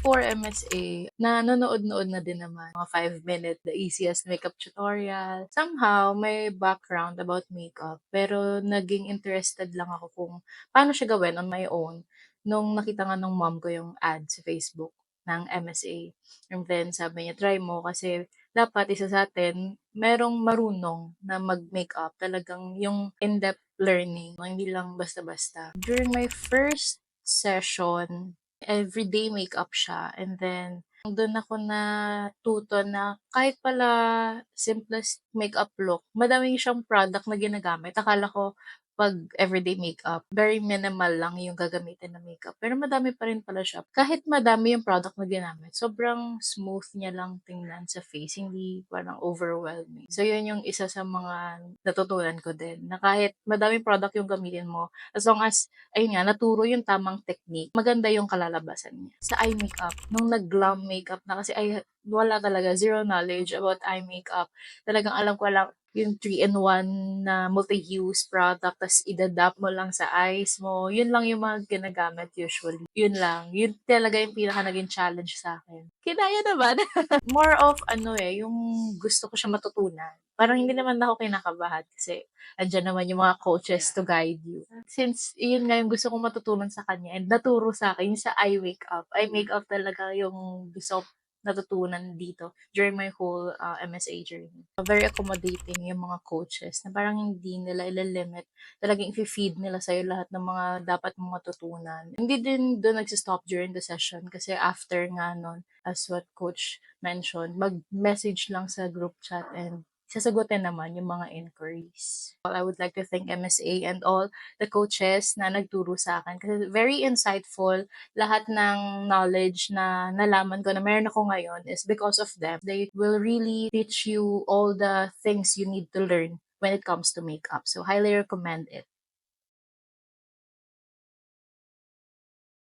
before MSA, nanonood-nood na din naman, mga 5 minute, the easiest makeup tutorial. Somehow, may background about makeup, pero naging interested lang ako kung paano siya gawin on my own nung nakita nga nung mom ko yung ad sa Facebook ng MSA. And then sabi niya, "Try mo kasi dapat isa sa'tin merong marunong na mag-makeup, talagang yung in-depth learning, hindi lang basta-basta." During my first session, everyday makeup siya, and then dun ako natuto na kahit pala simplest makeup look, madami siyang product na ginagamit. Akala ko 'pag everyday makeup, very minimal lang yung gagamitin na makeup, pero madami pa rin pala siya. Kahit madami yung product na ginamit, sobrang smooth niya lang tingnan sa face, hindi parang overwhelming. So yun yung isa sa mga natutunan ko din, na kahit madaming product yung gamitin mo, as long as ayun nga, naturo yung tamang technique, maganda yung kalalabasan niya. Sa eye makeup, nung nag-glam makeup na kasi wala talaga, zero knowledge about eye makeup. Talagang alam ko lang yung 3-in-1 na multi-use product, tas idadap mo lang sa eyes mo. Yun lang yung mga ginagamit usually. Yun lang. Yun talaga yung pinaka naging challenge sa akin. Kinaya naman. More of yung gusto ko siya matutunan. Parang hindi naman ako kinakabahan kasi andiyan naman yung mga coaches to guide you. Since yun nga yung gusto kong matutunan sa kanya and naturo sa akin yung sa eye makeup. Eye makeup talaga yung gusto kong natutunan dito during my whole MSA journey. Very accommodating yung mga coaches na parang hindi nila ililimit. Talagang i-feed nila sa'yo lahat ng mga dapat mong matutunan. Hindi din doon nagsistop during the session kasi after nga nun, as what coach mentioned, mag-message lang sa group chat and sasagutin naman yung mga inquiries. Well, I would like to thank MSA and all the coaches na nagturo sa akin kasi very insightful. Lahat ng knowledge na nalaman ko na meron ako ngayon is because of them. They will really teach you all the things you need to learn when it comes to makeup. So, highly recommend it.